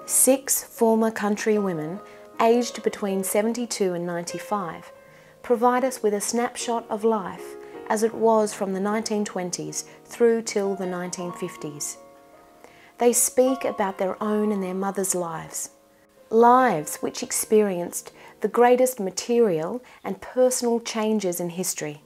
6 former country women, aged between 72 and 95, provide us with a snapshot of life as it was from the 1920s through till the 1950s. They speak about their own and their mothers' lives, lives which experienced the greatest material and personal changes in history.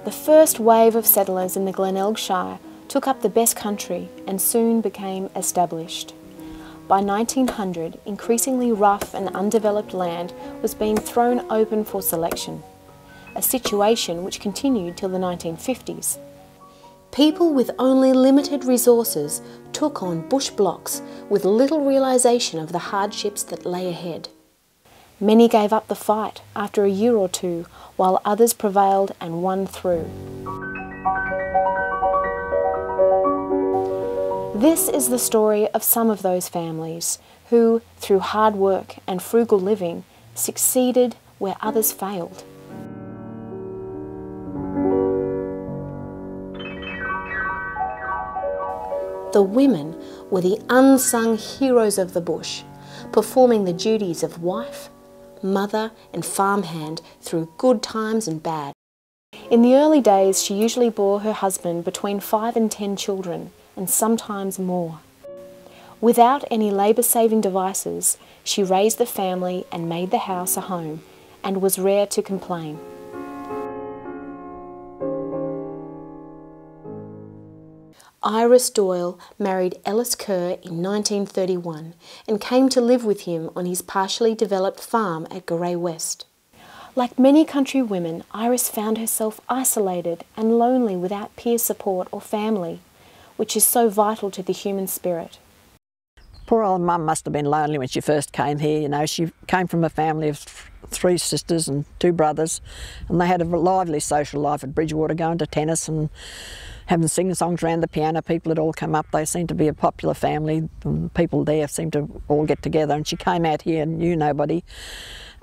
The first wave of settlers in the Glenelg Shire took up the best country and soon became established. By 1900, increasingly rough and undeveloped land was being thrown open for selection, a situation which continued till the 1950s. People with only limited resources took on bush blocks with little realisation of the hardships that lay ahead. Many gave up the fight after a year or two, while others prevailed and won through. This is the story of some of those families who, through hard work and frugal living, succeeded where others failed. The women were the unsung heroes of the bush, performing the duties of wife, mother and farmhand through good times and bad. In the early days, she usually bore her husband between 5 and 10 children, and sometimes more. Without any labour-saving devices, she raised the family and made the house a home, and was rare to complain. Iris Doyle married Ellis Kerr in 1931 and came to live with him on his partially developed farm at Garay West. Like many country women, Iris found herself isolated and lonely without peer support or family, which is so vital to the human spirit. Poor old Mum must have been lonely when she first came here. You know, she came from a family of 3 sisters and 2 brothers, and they had a lively social life at Bridgewater, going to tennis and having sing-songs around the piano. People had all come up. They seemed to be a popular family, and people there seemed to all get together. And she came out here and knew nobody.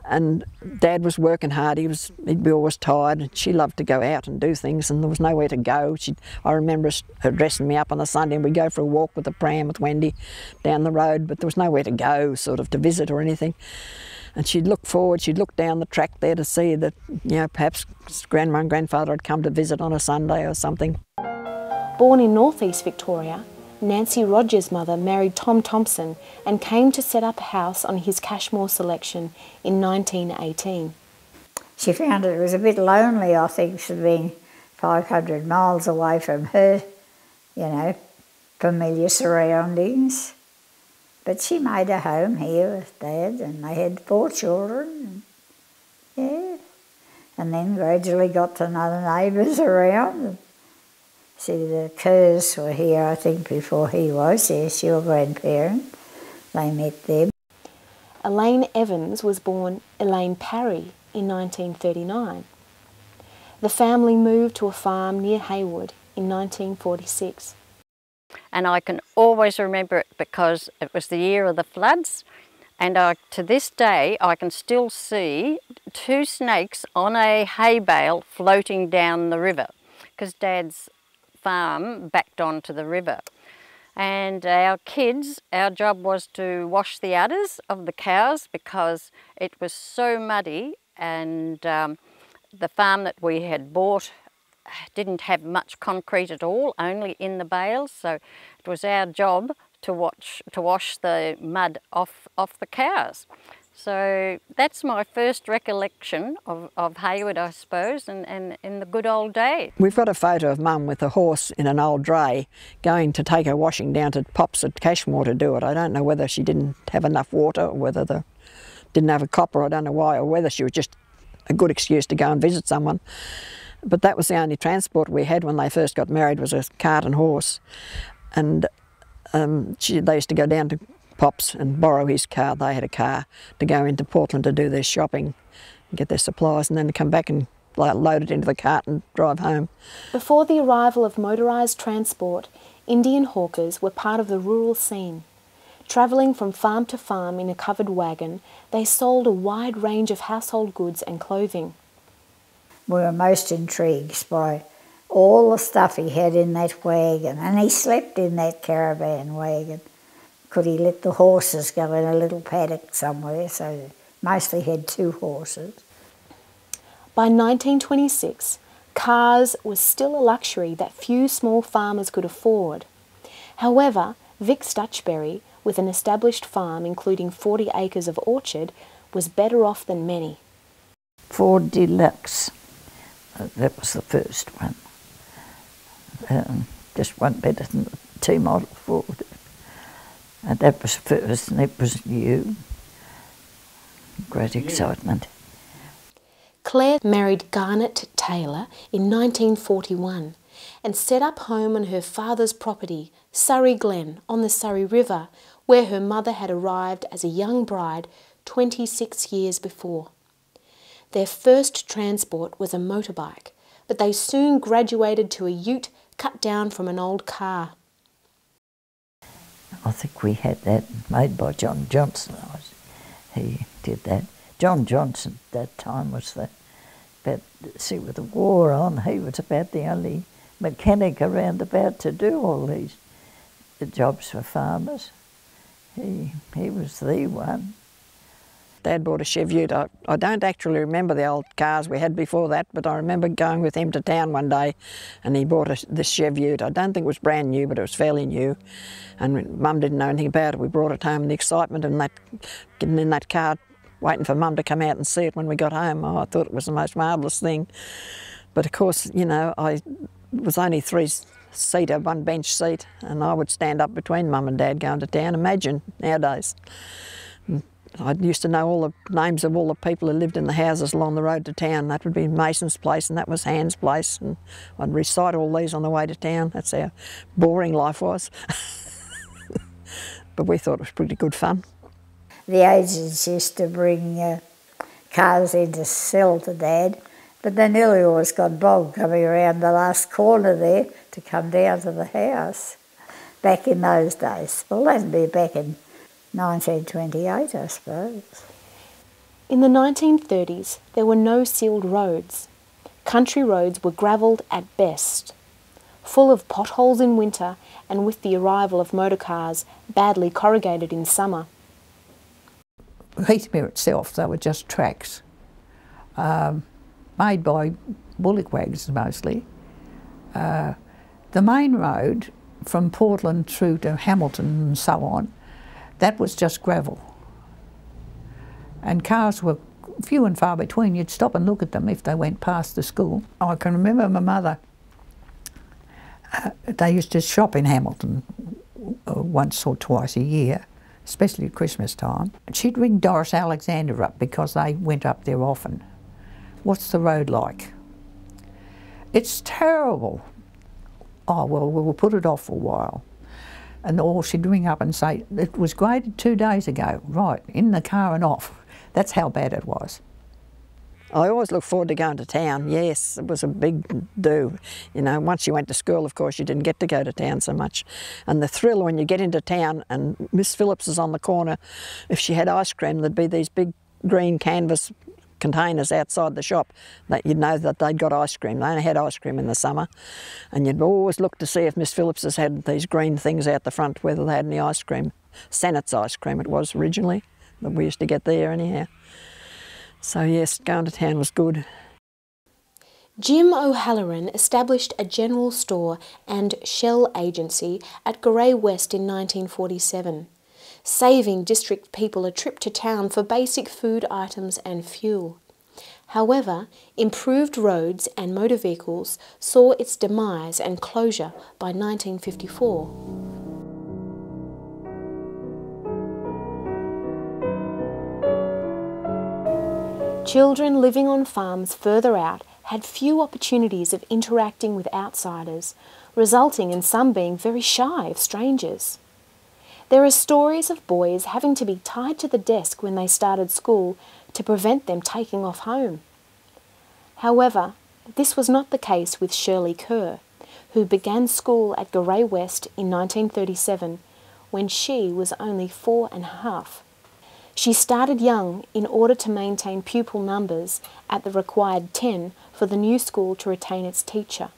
And Dad was working hard. He'd be always tired, and she loved to go out and do things, and there was nowhere to go. I remember her dressing me up on a Sunday, and we'd go for a walk with the pram with Wendy down the road, but there was nowhere to go, sort of, to visit or anything. And she'd look forward, she'd look down the track there to see that, you know, perhaps Grandma and Grandfather had come to visit on a Sunday or something. Born in northeast Victoria, Nancy Rogers' mother married Tom Thompson and came to set up a house on his Cashmore selection in 1918. She found it was a bit lonely, I think, for being 500 miles away from her, you know, familiar surroundings. But she made a home here with Dad, and they had 4 children. Yeah. And then gradually got to know the neighbours around. See, the Kerrs were here, I think, before he was. Yes, your grandparents. They met them. Elaine Evans was born Elaine Parry in 1939. The family moved to a farm near Haywood in 1946. And I can always remember it because it was the year of the floods, and to this day I can still see 2 snakes on a hay bale floating down the river, because Dad's farm backed onto the river. And our kids, our job was to wash the udders of the cows because it was so muddy, and the farm that we had bought didn't have much concrete at all, only in the bales, so it was our job to wash the mud off the cows. So that's my first recollection of Haywood, I suppose, and in the good old days. We've got a photo of Mum with a horse in an old dray going to take her washing down to Pops at Cashmore to do it. I don't know whether she didn't have enough water or whether they didn't have a copper, I don't know why, or whether she was just a good excuse to go and visit someone. But that was the only transport we had when they first got married, was a cart and horse. And they used to go down to Pops and borrow his car. They had a car to go into Portland to do their shopping and get their supplies, and then to come back and load it into the cart and drive home. Before the arrival of motorised transport, Indian hawkers were part of the rural scene. Travelling from farm to farm in a covered wagon, they sold a wide range of household goods and clothing. We were most intrigued by all the stuff he had in that wagon, and he slept in that caravan wagon. Could he let the horses go in a little paddock somewhere, so mostly had 2 horses. By 1926, cars was still a luxury that few small farmers could afford. However, Vic Stutchberry, with an established farm including 40 acres of orchard, was better off than many. Ford Deluxe, that was the first one. Just one better than the T-model Ford. And that was first, and it was new. Great excitement. Claire married Garnet Taylor in 1941 and set up home on her father's property, Surrey Glen, on the Surrey River, where her mother had arrived as a young bride 26 years before. Their first transport was a motorbike, but they soon graduated to a ute cut down from an old car. I think we had that made by John Johnson. He did that. John Johnson at that time was with the war on, he was about the only mechanic around about to do all these jobs for farmers. He was the one. Dad bought a Chev Ute. I don't actually remember the old cars we had before that, but I remember going with him to town one day and he bought this Chev Ute. I don't think it was brand new, but it was fairly new. And Mum didn't know anything about it. We brought it home, and the excitement and that, getting in that car, waiting for Mum to come out and see it when we got home. Oh, I thought it was the most marvellous thing. But of course, you know, I was only 3-seater, 1 bench seat, and I would stand up between Mum and Dad going to town. Imagine nowadays. I used to know all the names of all the people who lived in the houses along the road to town. That would be Mason's place and that was Hans' place, and I'd recite all these on the way to town. That's how boring life was. But we thought it was pretty good fun. The agents used to bring cars in to sell to Dad, but they nearly always got Bob coming around the last corner there to come down to the house back in those days. Well, that'd be back in 1928, I suppose. In the 1930s, there were no sealed roads. Country roads were gravelled at best, full of potholes in winter and with the arrival of motor cars, badly corrugated in summer. Heathmere itself, they were just tracks, made by bullock wagons mostly. The main road from Portland through to Hamilton and so on, that was just gravel. And cars were few and far between. You'd stop and look at them if they went past the school. I can remember my mother, they used to shop in Hamilton once or twice a year, especially at Christmas time. She'd ring Doris Alexander up because they went up there often. What's the road like? It's terrible. Oh, well, we'll put it off for a while. And or she'd ring up and say, it was graded 2 days ago. Right, in the car and off. That's how bad it was. I always looked forward to going to town. Yes, it was a big do. You know, once you went to school, of course, you didn't get to go to town so much. And the thrill when you get into town and Miss Phillips is on the corner, if she had ice cream, there'd be these big green canvas containers outside the shop that you'd know that they'd got ice cream. They only had ice cream in the summer. And you'd always look to see if Miss Phillips has had these green things out the front, whether they had any ice cream. Sennett's ice cream it was originally, that we used to get there anyhow. So yes, going to town was good. Jim O'Halloran established a general store and shell agency at Garay West in 1947, saving district people a trip to town for basic food items and fuel. However, improved roads and motor vehicles saw its demise and closure by 1954. Children living on farms further out had few opportunities of interacting with outsiders, resulting in some being very shy of strangers. There are stories of boys having to be tied to the desk when they started school to prevent them taking off home. However, this was not the case with Shirley Kerr, who began school at Garay West in 1937 when she was only 4 1/2. She started young in order to maintain pupil numbers at the required 10 for the new school to retain its teacher.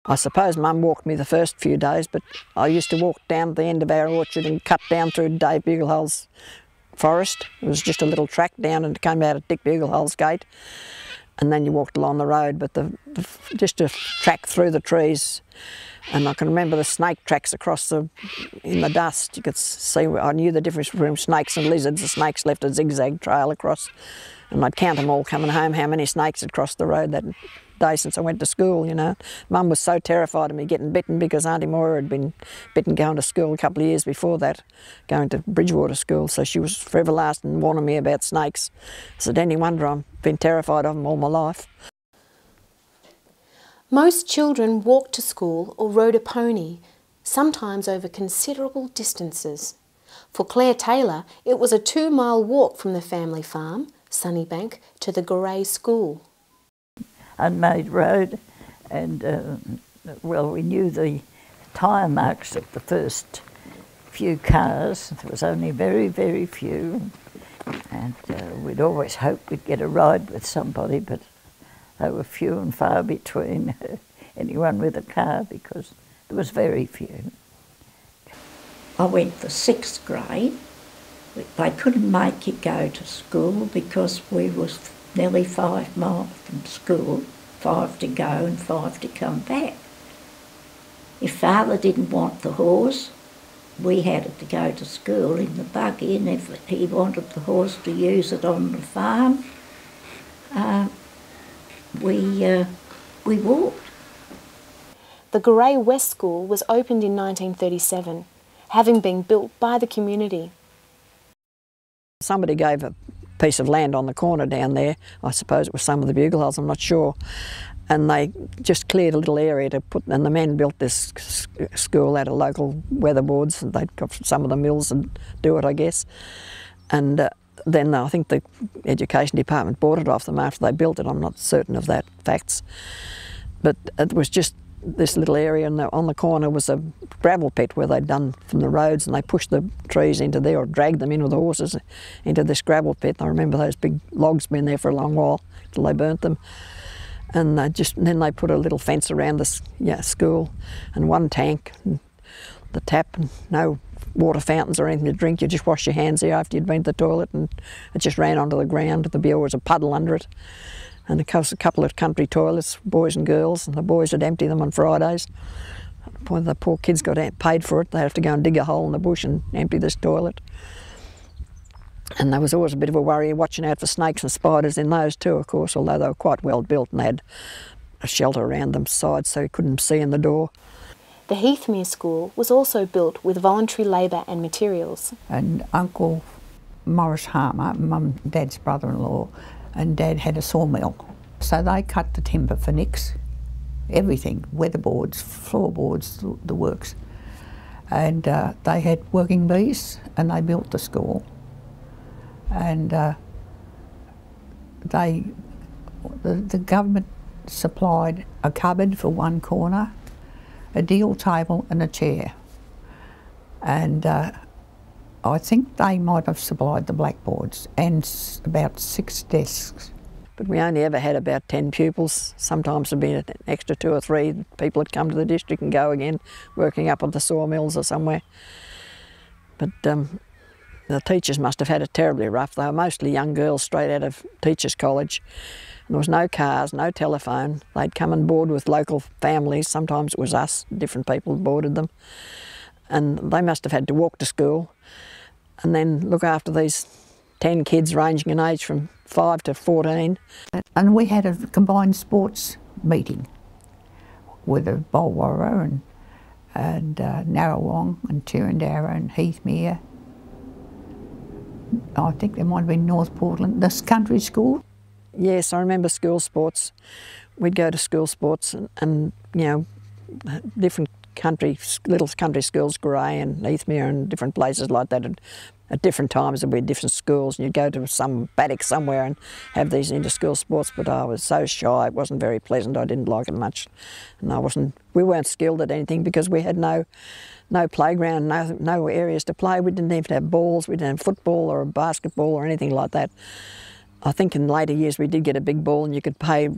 I suppose Mum walked me the first few days, but I used to walk down the end of our orchard and cut down through Dave Buglehole's forest. It was just a little track down and it came out at Dick Buglehole's gate. And then you walked along the road, but just a track through the trees. And I can remember the snake tracks across in the dust. You could see, I knew the difference between snakes and lizards. The snakes left a zigzag trail across, and I'd count them all coming home, how many snakes had crossed the road that day since I went to school, you know. Mum was so terrified of me getting bitten because Auntie Moira had been bitten going to school a couple of years before that, going to Bridgewater school, so she was forever lasting warning me about snakes. I said, any wonder I've been terrified of them all my life. Most children walked to school or rode a pony, sometimes over considerable distances. For Claire Taylor, it was a 2-mile walk from the family farm, Sunnybank, to the Grey School. Unmade road, and well, we knew the tyre marks of the first few cars. There was only very, very few, and we'd always hoped we'd get a ride with somebody, but they were few and far between, anyone with a car, because there was very few. I went for 6th grade. They couldn't make you go to school because we was nearly 5 miles from school, 5 to go and 5 to come back. If Father didn't want the horse, we had to go to school in the buggy, and if he wanted the horse to use it on the farm, we walked. The Grey West School was opened in 1937, having been built by the community. Somebody gave a piece of land on the corner down there. I suppose it was some of the Bugleholes, I'm not sure. And they just cleared a little area to put, and the men built this school out of local weatherboards. They'd got some of the mills and do it, I guess. And then I think the education department bought it off them after they built it. I'm not certain of that facts. But it was just this little area, and on the corner was a gravel pit where they'd done from the roads, and they pushed the trees into there, or dragged them in with the horses into this gravel pit. I remember those big logs being there for a long while till they burnt them. And then they put a little fence around this school, and one tank, and the tap, and no water fountains or anything to drink. You just wash your hands there after you'd been to the toilet, and it just ran onto the ground. There was a puddle under it. And of course a couple of country toilets, boys and girls, and the boys would empty them on Fridays. The poor kids got paid for it. They'd have to go and dig a hole in the bush and empty this toilet. And there was always a bit of a worry watching out for snakes and spiders in those too, of course, although they were quite well built and they had a shelter around them sides so you couldn't see in the door. The Heathmere School was also built with voluntary labour and materials. And Uncle Morris Harmer, Mum and Dad's brother-in-law, and Dad had a sawmill. So they cut the timber for nix, everything, weatherboards, floorboards, the works. And they had working bees, and they built the school. And the government supplied a cupboard for one corner, a deal table and a chair. And I think they might have supplied the blackboards and about 6 desks. But we only ever had about 10 pupils. Sometimes there'd be an extra 2 or 3 people would come to the district and go again, working up at the sawmills or somewhere. But the teachers must have had it terribly rough. They were mostly young girls straight out of teachers' college. And there was no cars, no telephone. They'd come and board with local families. Sometimes it was us, different people boarded them. And they must have had to walk to school and then look after these 10 kids ranging in age from 5 to 14. And we had a combined sports meeting with the Bulwarra and Narrawong and Tirrandara and Heathmere. I think there might have been North Portland, this country school. Yes, I remember school sports. We'd go to school sports and you know, different little country schools, Grey and Heathmere and different places like that. At different times there'd be different schools, and you'd go to some paddock somewhere and have these inter-school sports, but I was so shy, it wasn't very pleasant, I didn't like it much. And we weren't skilled at anything because we had no playground, no areas to play. We didn't even have balls, we didn't have football or basketball or anything like that. I think in later years we did get a big ball and you could pay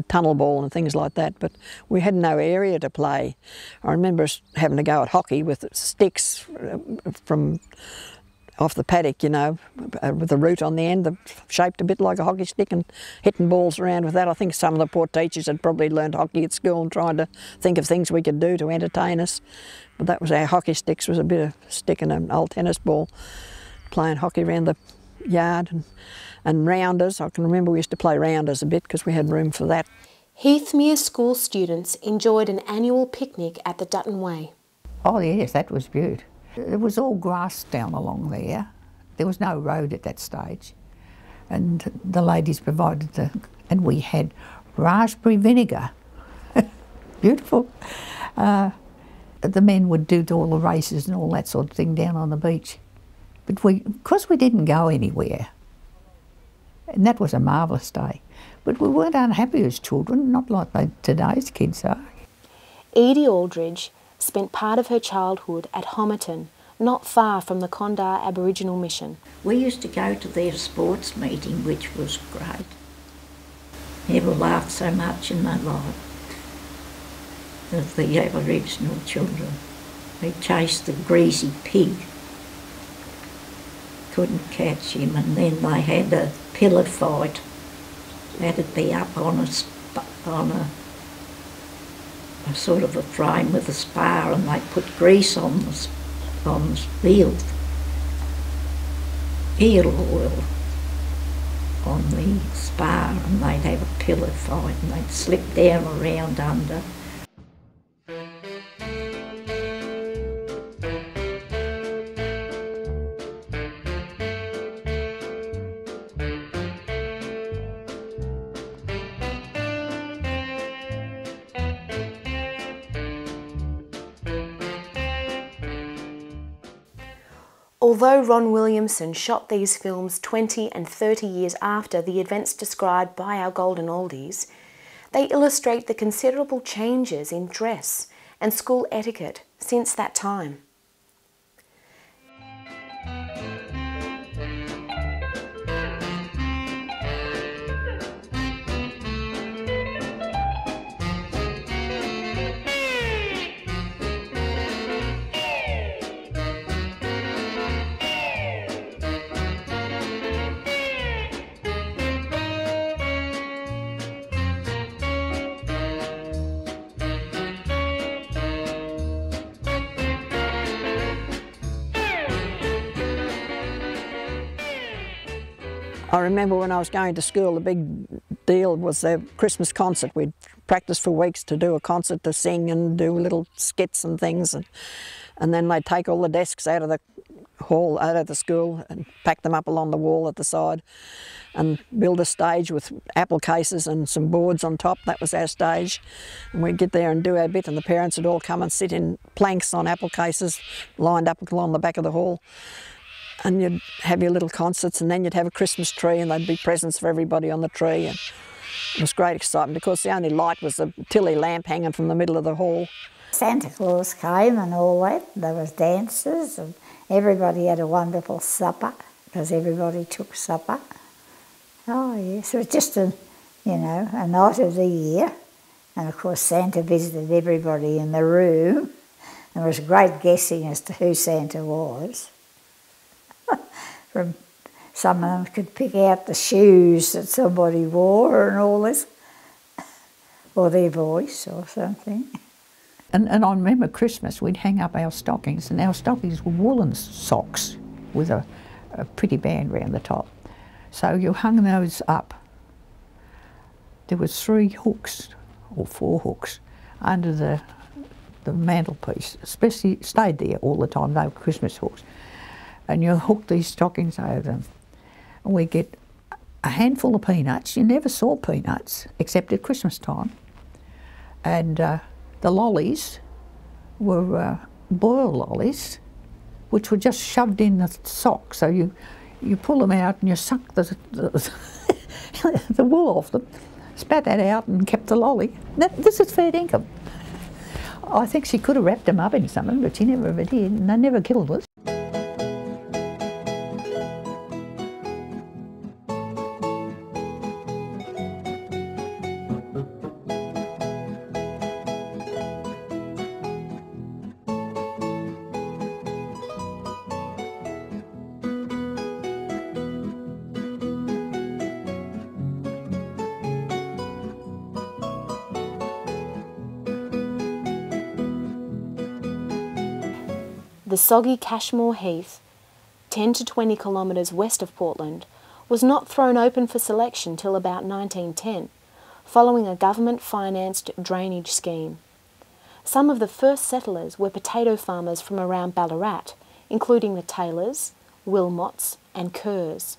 tunnel ball and things like that, but we had no area to play. I remember us having to go at hockey with sticks from off the paddock, with a root on the end, shaped a bit like a hockey stick, and hitting balls around with that. I think some of the poor teachers had probably learned hockey at school and tried to think of things we could do to entertain us. But that was our hockey sticks, was a bit of stick and an old tennis ball, playing hockey around the yard. And rounders, I can remember we used to play rounders a bit because we had room for that. Heathmere school students enjoyed an annual picnic at the Dutton Way. Oh yes, that was beautiful. It was all grass down along there. There was no road at that stage. And the ladies provided and we had raspberry vinegar. Beautiful. The men would do all the races and all that sort of thing down on the beach. But because we didn't go anywhere, and that was a marvellous day. But we weren't unhappy as children, not like today's kids are. Edie Aldridge spent part of her childhood at Homerton, not far from the Condar Aboriginal Mission. We used to go to their sports meeting, which was great. Never laughed so much in my life as the Aboriginal children. They chased the greasy pig. Couldn't catch him, and then they had a pillar fight. That'd be up on a sort of a frame with a spar, and they put grease on the wheel, eel oil on the spar, and they'd have a pillar fight, and they'd slip down around under. Although Ron Williamson shot these films 20 and 30 years after the events described by our Golden Oldies, they illustrate the considerable changes in dress and school etiquette since that time. I remember when I was going to school, the big deal was the Christmas concert. We'd practice for weeks to do a concert, to sing and do little skits and things. And then they'd take all the desks out of the hall, out of the school, and pack them up along the wall at the side and build a stage with apple cases and some boards on top. That was our stage. And we'd get there and do our bit, and the parents would all come and sit in planks on apple cases lined up along the back of the hall. And you'd have your little concerts, and then you'd have a Christmas tree, and there'd be presents for everybody on the tree. And it was great excitement. Of course, the only light was the Tilly lamp hanging from the middle of the hall. Santa Claus came and all that. There was dances, and everybody had a wonderful supper, because everybody took supper. Oh yes, it was just a night of the year. And of course Santa visited everybody in the room. There was great guessing as to who Santa was. From some of them could pick out the shoes that somebody wore and all this, or their voice or something. And I remember Christmas, we'd hang up our stockings, and our stockings were woolen socks with a pretty band round the top. So you hung those up. There was 3 hooks or 4 hooks under the mantelpiece, especially stayed there all the time. They were Christmas hooks. And you hook these stockings over them. And we get a handful of peanuts. You never saw peanuts except at Christmas time. And the lollies were boiled lollies, which were just shoved in the sock. So you pull them out and you suck the wool off them, spat that out and kept the lolly. This is fair income. I think she could have wrapped them up in something, but she never ever did, and they never killed us. the soggy Cashmore Heath, 10 to 20 kilometres west of Portland, was not thrown open for selection till about 1910, following a government-financed drainage scheme. Some of the first settlers were potato farmers from around Ballarat, including the Taylors, Wilmots and Kerrs.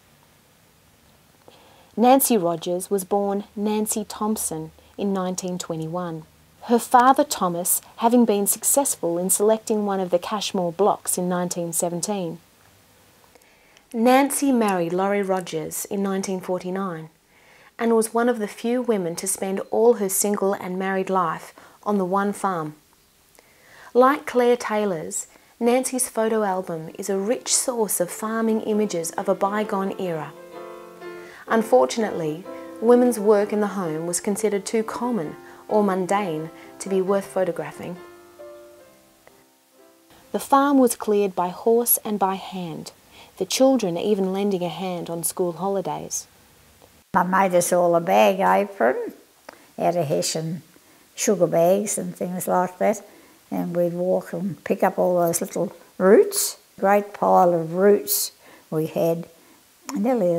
Nancy Rogers was born Nancy Thompson in 1921. Her father Thomas having been successful in selecting one of the Cashmore blocks in 1917. Nancy married Laurie Rogers in 1949 and was one of the few women to spend all her single and married life on the one farm. Like Claire Taylor's, Nancy's photo album is a rich source of farming images of a bygone era. Unfortunately, women's work in the home was considered too common or mundane to be worth photographing. The farm was cleared by horse and by hand, the children even lending a hand on school holidays. I made us all a bag apron out of Hessian sugar bags and things like that, and we'd walk and pick up all those little roots. Great pile of roots we had, nearly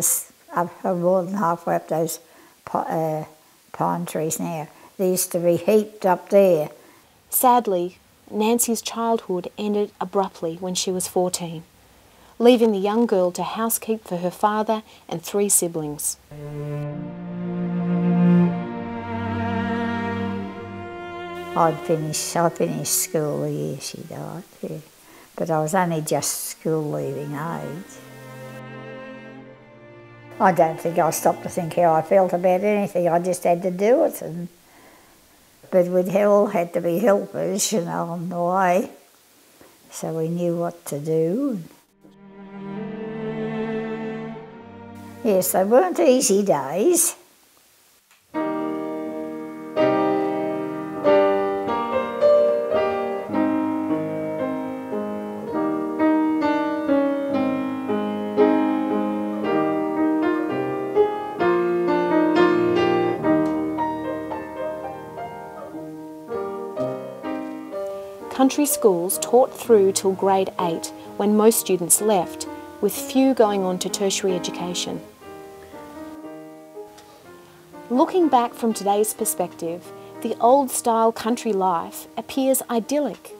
more than halfway up those pine trees now. They used to be heaped up there. Sadly, Nancy's childhood ended abruptly when she was 14, leaving the young girl to housekeep for her father and 3 siblings. I finished school the year she died, yeah. But I was only just school leaving age. I don't think I stopped to think how I felt about anything. I just had to do it. But we'd all had to be helpers, you know, on the way. So we knew what to do. Yes, they weren't easy days. Country schools taught through till grade 8 when most students left, with few going on to tertiary education. Looking back from today's perspective, the old-style country life appears idyllic,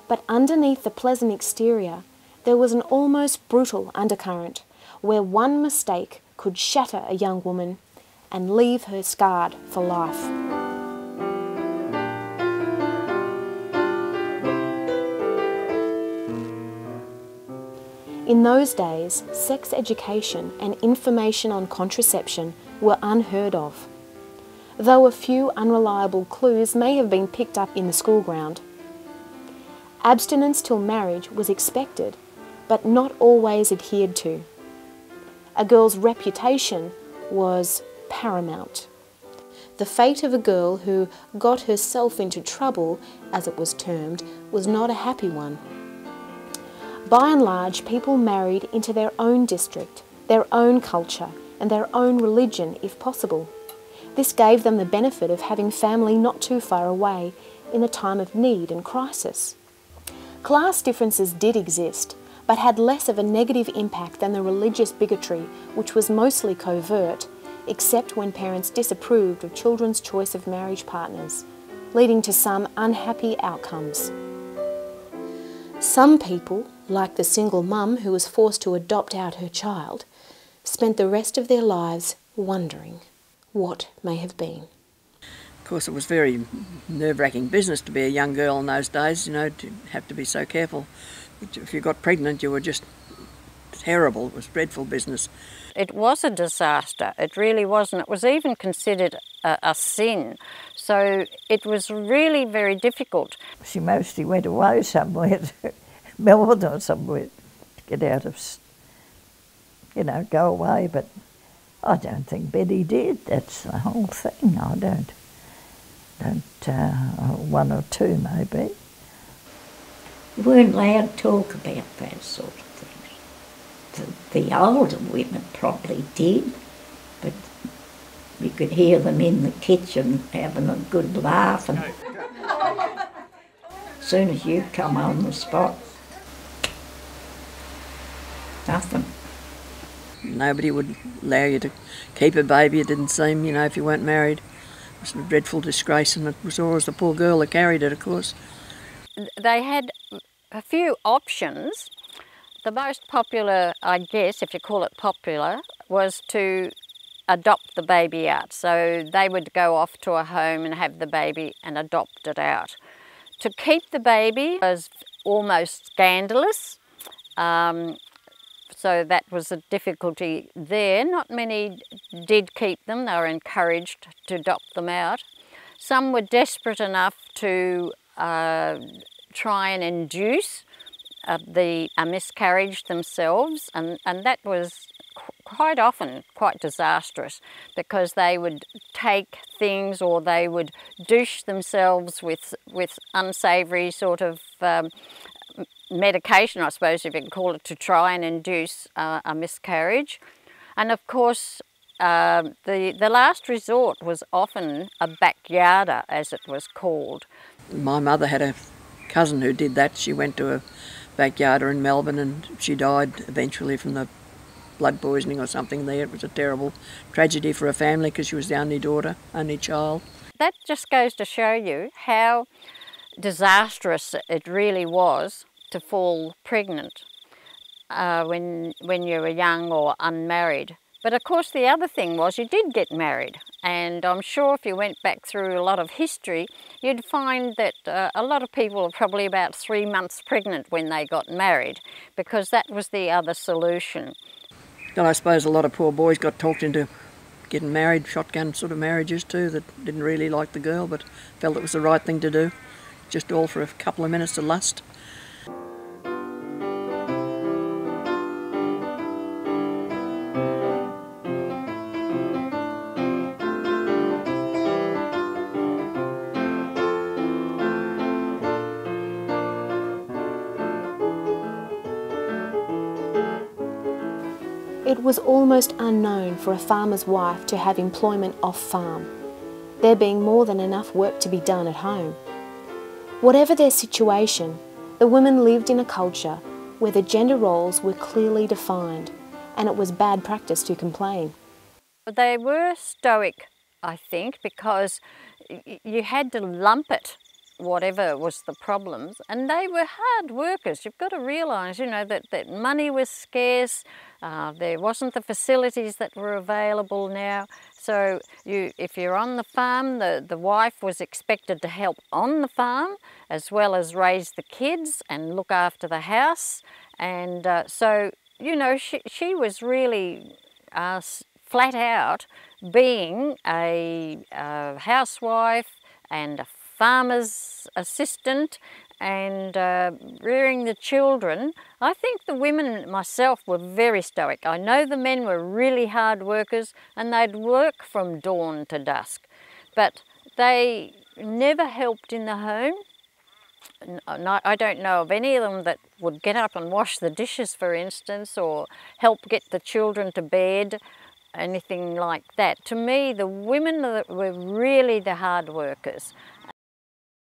but underneath the pleasant exterior, there was an almost brutal undercurrent where one mistake could shatter a young woman and leave her scarred for life. In those days, sex education and information on contraception were unheard of, though a few unreliable clues may have been picked up in the school ground. Abstinence till marriage was expected, but not always adhered to. A girl's reputation was paramount. The fate of a girl who got herself into trouble, as it was termed, was not a happy one. By and large, people married into their own district, their own culture, and their own religion, if possible. This gave them the benefit of having family not too far away in a time of need and crisis. Class differences did exist, but had less of a negative impact than the religious bigotry, which was mostly covert, except when parents disapproved of children's choice of marriage partners, leading to some unhappy outcomes. Some people, like the single mum who was forced to adopt out her child, spent the rest of their lives wondering what may have been. Of course, it was very nerve-wracking business to be a young girl in those days, you know, to have to be so careful. If you got pregnant, you were just terrible. It was dreadful business. It was a disaster. It really was, and it was even considered a sin. So it was really very difficult. She mostly went away somewhere, to Melbourne or somewhere, to get out of, you know, go away. But I don't think Betty did. That's the whole thing. I don't, one or two maybe. You weren't allowed to talk about that sort of things. The older women probably did, but you could hear them in the kitchen having a good laugh, and as soon as you come on the spot, nothing. Nobody would allow you to keep a baby, it didn't seem, you know, if you weren't married. It was a dreadful disgrace, and it was always the poor girl that carried it, of course. They had a few options. The most popular, I guess, if you call it popular, was to adopt the baby out. So they would go off to a home and have the baby and adopt it out. To keep the baby was almost scandalous. So that was a difficulty there. Not many did keep them. They were encouraged to adopt them out. Some were desperate enough to try and induce a miscarriage themselves, and that was quite often quite disastrous, because they would take things, or they would douche themselves with unsavoury sort of medication, I suppose if you can call it, to try and induce a miscarriage. And of course the last resort was often a backyarder, as it was called. My mother had a cousin who did that. She went to a backyarder in Melbourne and she died eventually from the blood poisoning or something there. It was a terrible tragedy for her family because she was the only daughter, only child. That just goes to show you how disastrous it really was to fall pregnant when you were young or unmarried. But of course the other thing was you did get married, and I'm sure if you went back through a lot of history you'd find that a lot of people were probably about 3 months pregnant when they got married, because that was the other solution. And I suppose a lot of poor boys got talked into getting married, shotgun sort of marriages too, that didn't really like the girl but felt it was the right thing to do, just all for a couple of minutes of lust. It was almost unknown for a farmer's wife to have employment off-farm, there being more than enough work to be done at home. Whatever their situation, the women lived in a culture where the gender roles were clearly defined, and it was bad practice to complain. They were stoic, I think, because you had to lump it, whatever was the problems, and they were hard workers. You've got to realise, you know, that money was scarce, there wasn't the facilities that were available now. So if you're on the farm, the wife was expected to help on the farm as well as raise the kids and look after the house. And so, you know, she was really flat out being a housewife and a farmer's assistant and rearing the children. I think the women myself were very stoic. I know the men were really hard workers and they'd work from dawn to dusk, but they never helped in the home. I don't know of any of them that would get up and wash the dishes, for instance, or help get the children to bed, anything like that. To me, the women were really the hard workers.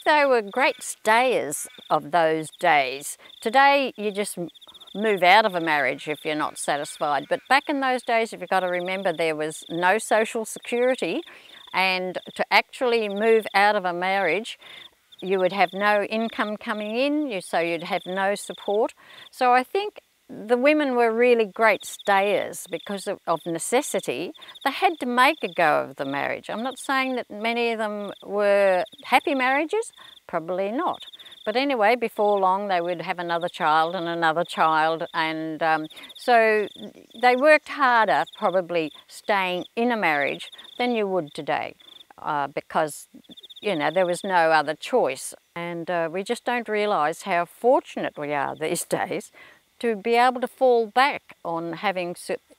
They were great stayers of those days. Today you just move out of a marriage if you're not satisfied, but back in those days, if you've got to remember, there was no social security, and to actually move out of a marriage you would have no income coming in, so you'd have no support. So I think the women were really great stayers because of necessity. They had to make a go of the marriage. I'm not saying that many of them were happy marriages, probably not. But anyway, before long they would have another child and another child, and so they worked harder probably staying in a marriage than you would today because, you know, there was no other choice. And we just don't realise how fortunate we are these days to be able to fall back on having,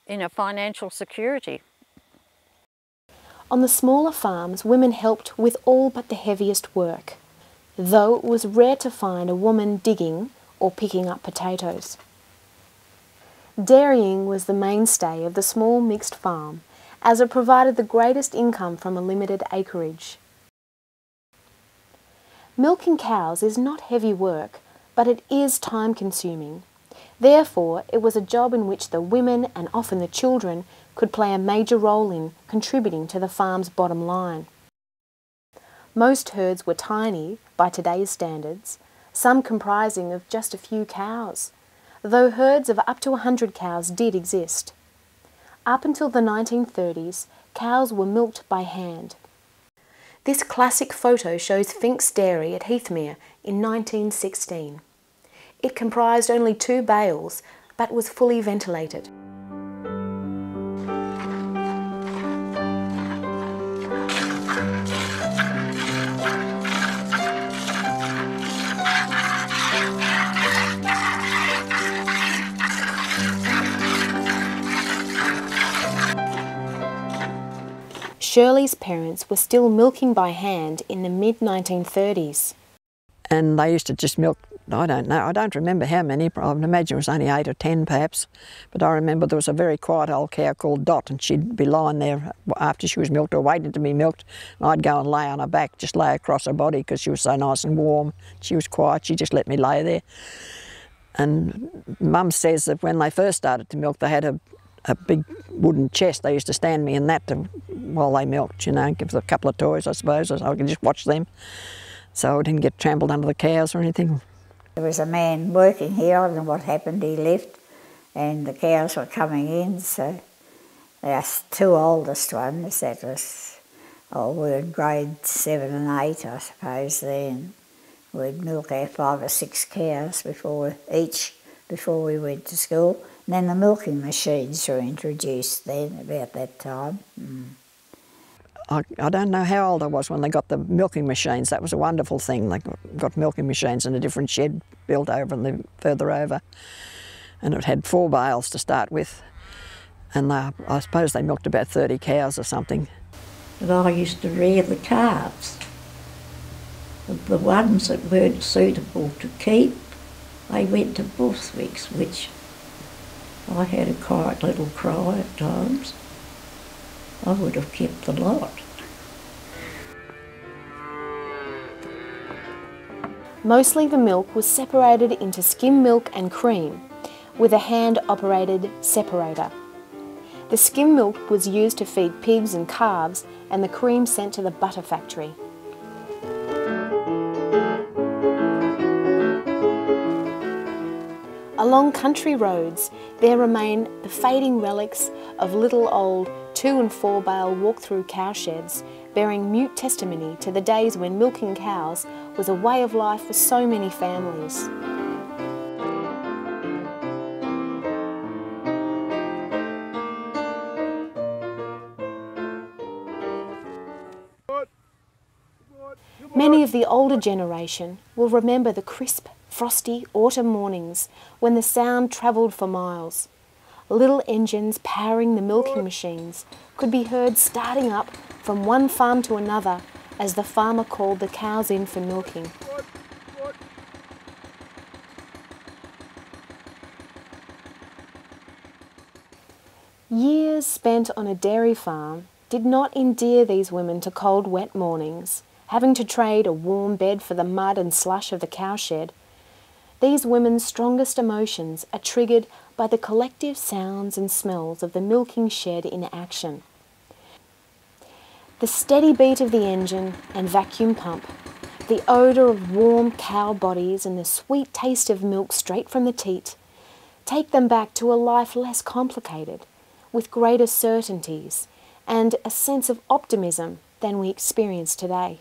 you know, financial security. On the smaller farms, women helped with all but the heaviest work, though it was rare to find a woman digging or picking up potatoes. Dairying was the mainstay of the small mixed farm, as it provided the greatest income from a limited acreage. Milking cows is not heavy work, but it is time-consuming. Therefore, it was a job in which the women and often the children could play a major role in contributing to the farm's bottom line. Most herds were tiny by today's standards, some comprising of just a few cows, though herds of up to 100 cows did exist. Up until the 1930s, cows were milked by hand. This classic photo shows Fink's Dairy at Heathmere in 1916. It comprised only 2 bales, but was fully ventilated. Shirley's parents were still milking by hand in the mid-1930s. And they used to just milk, I don't know, I don't remember how many, I would imagine it was only 8 or 10 perhaps, but I remember there was a very quiet old cow called Dot, and she'd be lying there after she was milked or waiting to be milked, and I'd go and lay on her back, just lay across her body because she was so nice and warm. She was quiet, she just let me lay there. And Mum says that when they first started to milk, they had a big wooden chest. They used to stand me in that while they milked, you know, give them a couple of toys, I suppose, so I could just watch them, so I didn't get trampled under the cows or anything. There was a man working here, I don't know what happened, he left, and the cows were coming in, so our 2 oldest ones, that was, we were in grade 7 and 8, I suppose, then. We'd milk our 5 or 6 cows before we went to school. And then the milking machines were introduced then, about that time. I don't know how old I was when they got the milking machines. That was a wonderful thing. They got milking machines in a different shed built further over. And it had 4 bales to start with. And I suppose they milked about 30 cows or something. But I used to rear the calves. The ones that weren't suitable to keep, they went to Borthwick's, which I had a quiet little cry at times. I would have kept the lot. Mostly the milk was separated into skim milk and cream, with a hand-operated separator. The skim milk was used to feed pigs and calves, and the cream sent to the butter factory. Along country roads, there remain the fading relics of little old 2- and 4-bale walk-through cowsheds, bearing mute testimony to the days when milking cows was a way of life for so many families. Many of the older generation will remember the crisp, frosty autumn mornings when the sound travelled for miles. Little engines powering the milking machines could be heard starting up from one farm to another as the farmer called the cows in for milking. Years spent on a dairy farm did not endear these women to cold, wet mornings, having to trade a warm bed for the mud and slush of the cowshed. These women's strongest emotions are triggered by the collective sounds and smells of the milking shed in action. The steady beat of the engine and vacuum pump, the odour of warm cow bodies and the sweet taste of milk straight from the teat take them back to a life less complicated, with greater certainties and a sense of optimism than we experience today.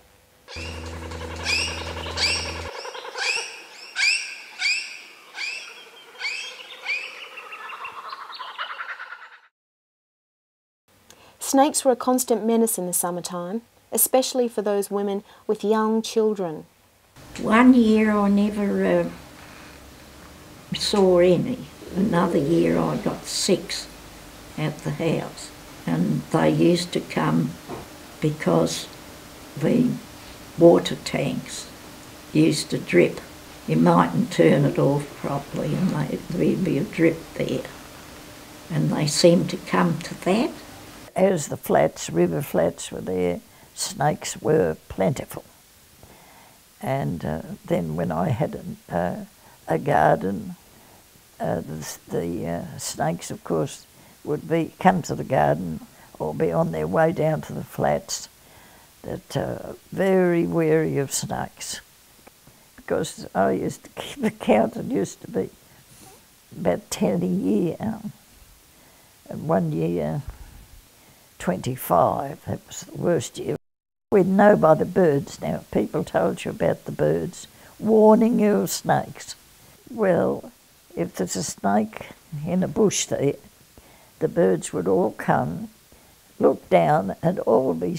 Snakes were a constant menace in the summertime, especially for those women with young children. One year I never saw any. Another year I got 6 at the house, and they used to come because the water tanks used to drip. You mightn't turn it off properly and there'd be a drip there. And they seemed to come to that. As the flats, river flats were there, snakes were plentiful. And then when I had a garden, the snakes, of course, would come to the garden or be on their way down to the flats, that very wary of snakes. Because I used to keep a count, it used to be about 10 a year. And one year, 25, that was the worst year. We'd know by the birds now. People told you about the birds, warning you of snakes. Well, if there's a snake in a bush there, the birds would all come, look down, and all be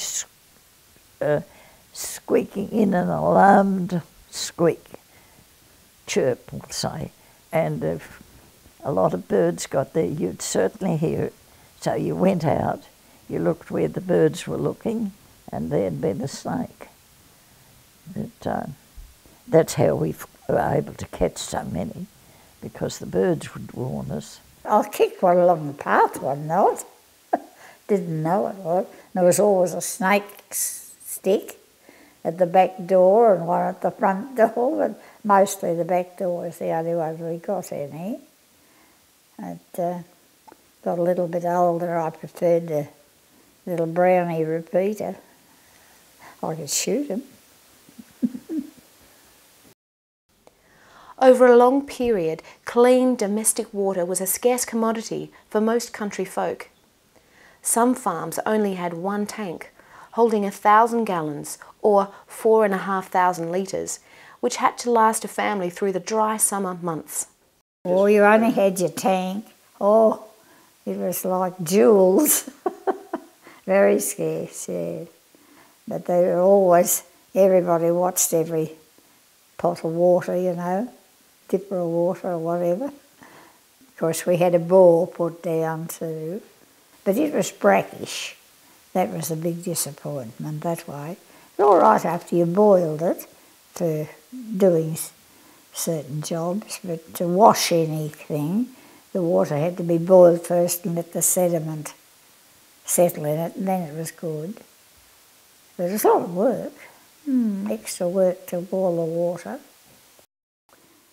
squeaking in an alarmed squeak, chirp, we'll say. And if a lot of birds got there, you'd certainly hear it. So you went out, you looked where the birds were looking, and there'd been a snake. But, that's how we were able to catch so many, because the birds would warn us. I kicked one along the path one night. Didn't know it was. There was always a snake stick at the back door and one at the front door, but mostly the back door was the only one we got any. Got a little bit older, I preferred the little brownie repeater. I could shoot them. Over a long period, clean domestic water was a scarce commodity for most country folk. Some farms only had one tank, holding 1,000 gallons or 4,500 litres, which had to last a family through the dry summer months. Oh, you only had your tank. Oh, it was like jewels. Very scarce, yeah. But they were always, everybody watched every pot of water, you know, dipper of water or whatever. Of course, we had a bore put down too. But it was brackish. That was a big disappointment that way. It's all right after you boiled it for doing certain jobs, but to wash anything, the water had to be boiled first and let the sediment settle in it, and then it was good. But it was a lot of work, extra work to boil the water.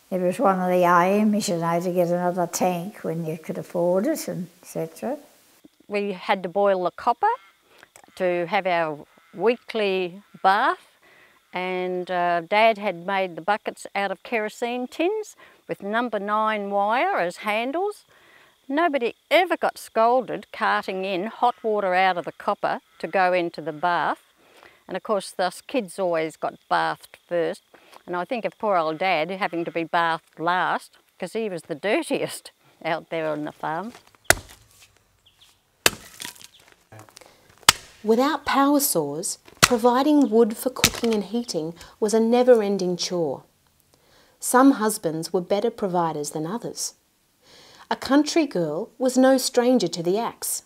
It was one of the aims, you know, to get another tank when you could afford it, and etc. We had to boil the copper to have our weekly bath, and Dad had made the buckets out of kerosene tins with number 9 wire as handles. Nobody ever got scolded carting in hot water out of the copper to go into the bath. And of course us kids always got bathed first. And I think of poor old Dad having to be bathed last, because he was the dirtiest out there on the farm. Without power saws, providing wood for cooking and heating was a never-ending chore. Some husbands were better providers than others. A country girl was no stranger to the axe.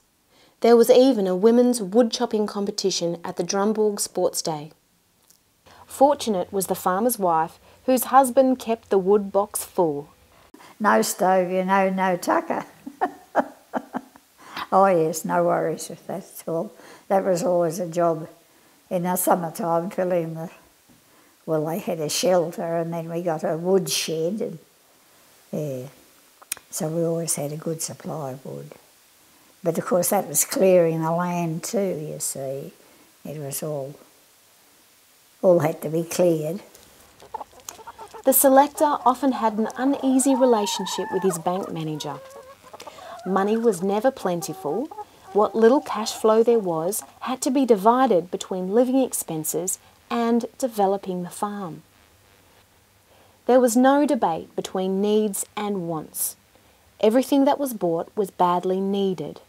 There was even a women's wood-chopping competition at the Drumborg Sports Day. Fortunate was the farmer's wife, whose husband kept the wood box full. No stove, you know, no tucker. Oh yes, no worries with that at all. That was always a job in the summertime, filling the... Well, they had a shelter and then we got a wood shed. And, yeah, so we always had a good supply of wood. But of course that was clearing the land too, you see. It was all had to be cleared. The selector often had an uneasy relationship with his bank manager. Money was never plentiful. What little cash flow there was had to be divided between living expenses and developing the farm. There was no debate between needs and wants. Everything that was bought was badly needed.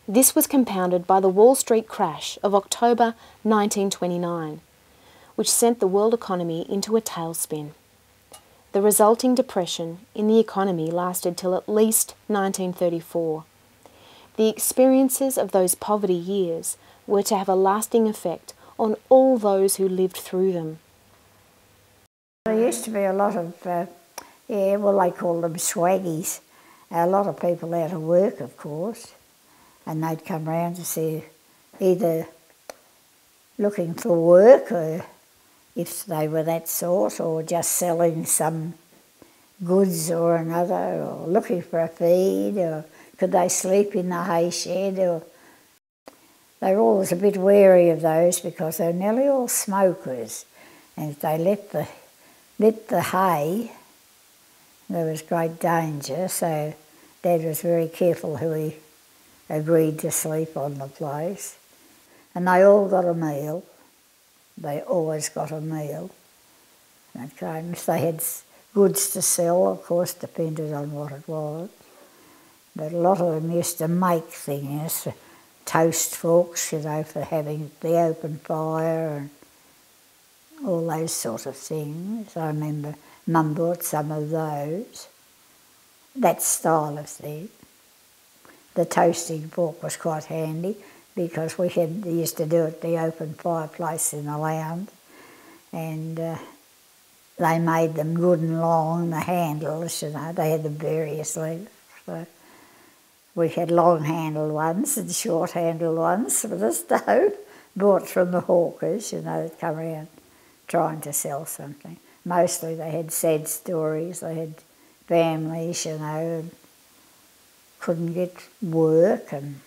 This was compounded by the Wall Street crash of October 1929, which sent the world economy into a tailspin. The resulting depression in the economy lasted till at least 1934. The experiences of those poverty years were to have a lasting effect on all those who lived through them. There used to be a lot of, they called them swaggies. A lot of people out of work, of course, and they'd come round to see either looking for work, or if they were that sort, or just selling some goods or another, or looking for a feed, or could they sleep in the hay shed, or they were always a bit wary of those because they're nearly all smokers, and if they lit the hay, there was great danger, so Dad was very careful who he agreed to sleep on the place. And they all got a meal. They always got a meal. And if they had goods to sell, of course, depended on what it was. But a lot of them used to make things, toast forks, you know, for having the open fire and all those sort of things. I remember Mum bought some of those, that style of thing. The toasting fork was quite handy because we used to do it at the open fireplace in the lounge, and they made them good and long, the handles, you know, they had the various lengths. So we had long-handled ones and short-handled ones for the stove, bought from the hawkers, you know, that come around trying to sell something. Mostly they had sad stories, they had families, you know, and couldn't get work, and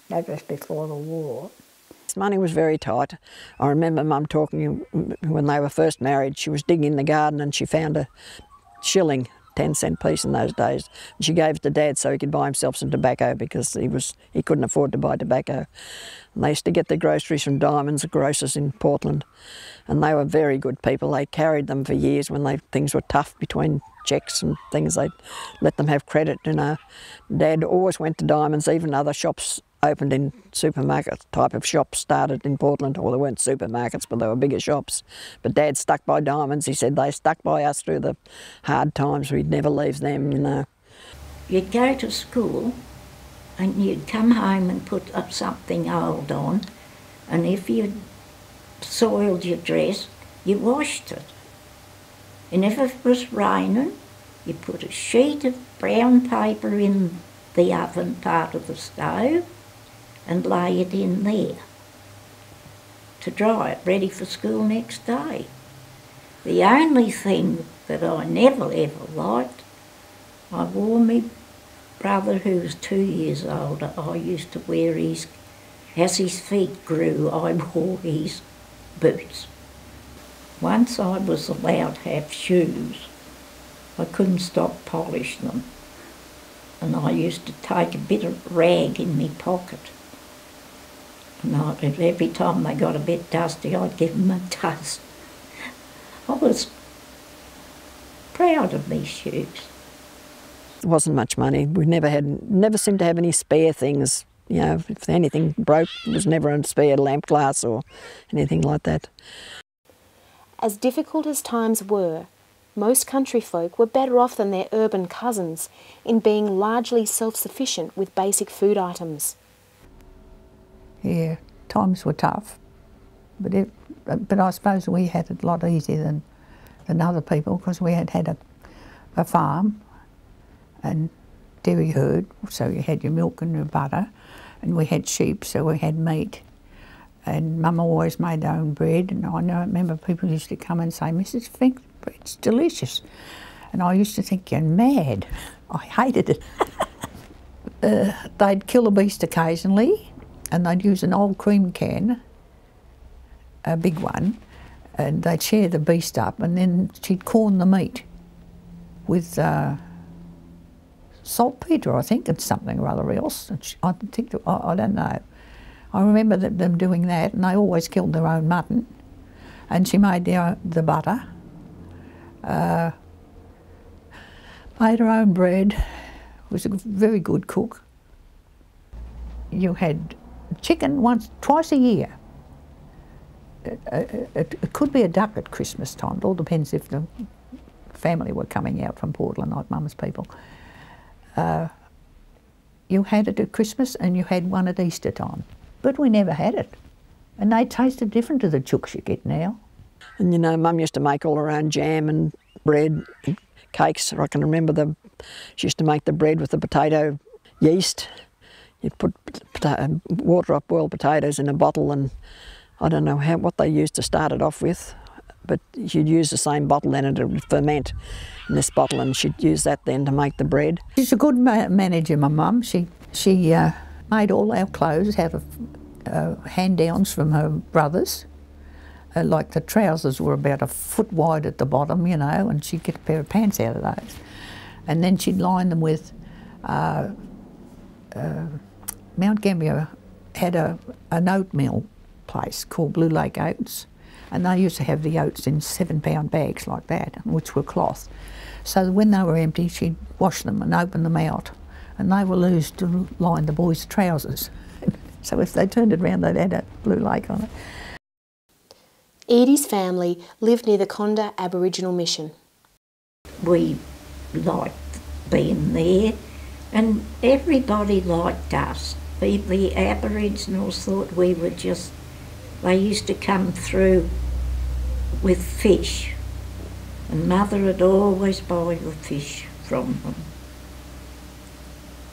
that was before the war. Money was very tight. I remember Mum talking when they were first married. She was digging in the garden and she found a shilling, 10-cent piece in those days. And she gave it to Dad so he could buy himself some tobacco because he couldn't afford to buy tobacco. And they used to get their groceries from Diamonds, grocers in Portland, and they were very good people. They carried them for years when things were tough between checks and things. They'd let them have credit, you know. Dad always went to Diamonds, even other shops opened in supermarket type of shops started in Portland. Well, they weren't supermarkets, but they were bigger shops. But Dad stuck by Diamonds. He said they stuck by us through the hard times. We'd never leave them, you know. You'd go to school and you'd come home and put up something old on, and if you'd soiled your dress, you washed it. And if it was raining, you put a sheet of brown paper in the oven part of the stove and lay it in there to dry it, ready for school next day. The only thing that I never ever liked, I wore my brother, who was 2 years older, I used to wear as his feet grew, I wore his boots. Once I was allowed to have shoes, I couldn't stop polishing them. And I used to take a bit of rag in my pocket. And every time they got a bit dusty, I'd give them a dust. I was proud of these shoes. There wasn't much money. We never seemed to have any spare things. You know, if anything broke, there was never a spare lamp glass or anything like that. As difficult as times were, most country folk were better off than their urban cousins in being largely self-sufficient with basic food items. Yeah, times were tough, but I suppose we had it a lot easier than other people because we had a farm and dairy herd, so you had your milk and your butter, and we had sheep, so we had meat. And Mum always made her own bread, and I remember people used to come and say, "Mrs. Fink's bread's delicious." And I used to think, "You're mad." I hated it. They'd kill a beast occasionally, and they'd use an old cream can, a big one, and they'd share the beast up, and then she'd corn the meat with saltpetre, I think, and something or other else. I don't know. I remember them doing that, and they always killed their own mutton. And she made the butter, made her own bread, was a very good cook. You had chicken twice a year. It could be a duck at Christmas time. It all depends if the family were coming out from Portland, like Mum's people. You had it at Christmas and you had one at Easter time. But we never had it. And they tasted different to the chooks you get now. And you know, Mum used to make all her own jam and bread and cakes. I can remember she used to make the bread with the potato yeast. You'd put water up boiled potatoes in a bottle, and I don't know what they used to start it off with, but she'd use the same bottle then and it would ferment in this bottle, and she'd use that then to make the bread. She's a good manager, my mum. She made all our clothes out of hand-downs from her brothers. Like the trousers were about a foot wide at the bottom, you know, and she'd get a pair of pants out of those. And then she'd line them with Mount Gambier had an oatmeal place called Blue Lake Oats, and they used to have the oats in 7-pound bags like that, which were cloth. So when they were empty, she'd wash them and open them out, and they were used to line the boys' trousers. So if they turned it round, they'd add a Blue Lake on it. Edie's family lived near the Conda Aboriginal Mission. We liked being there, and everybody liked us. The Aboriginals thought we were just, they used to come through with fish, and Mother would always buy the fish from them.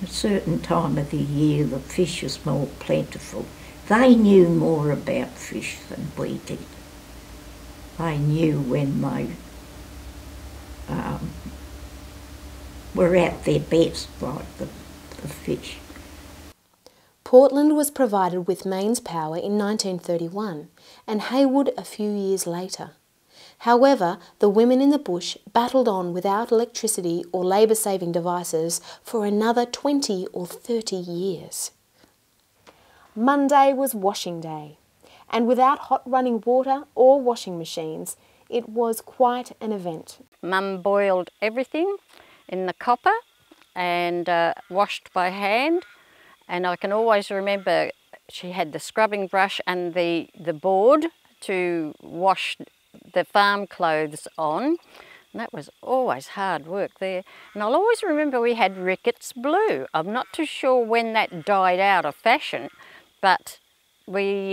At a certain time of the year the fish was more plentiful. They knew more about fish than we did. They knew when they were at their best, like the fish. Portland was provided with mains power in 1931 and Haywood a few years later. However, the women in the bush battled on without electricity or labour-saving devices for another 20 or 30 years. Monday was washing day, and without hot running water or washing machines, it was quite an event. Mum boiled everything in the copper and washed by hand, and I can always remember she had the scrubbing brush and the board to wash the farm clothes on, and that was always hard work there. And I'll always remember we had Ricketts blue. I'm not too sure when that died out of fashion, but we,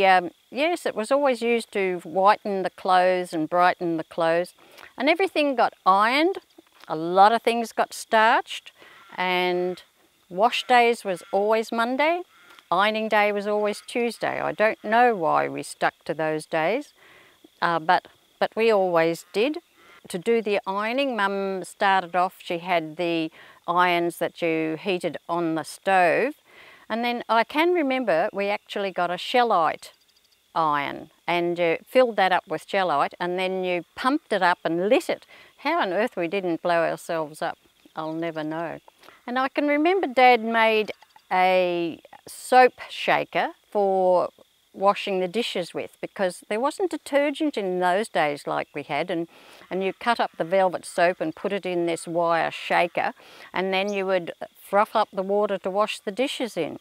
yes, it was always used to whiten the clothes and brighten the clothes, and everything got ironed. A lot of things got starched, and wash days was always Monday. Ironing day was always Tuesday. I don't know why we stuck to those days, but we always did. To do the ironing, Mum started off, she had the irons that you heated on the stove, and then I can remember we actually got a shellite iron, and you filled that up with shellite, and then you pumped it up and lit it. How on earth we didn't blow ourselves up, I'll never know. And I can remember Dad made a soap shaker for washing the dishes with, because there wasn't detergent in those days like we had, and you cut up the velvet soap and put it in this wire shaker, and then you would froth up the water to wash the dishes in.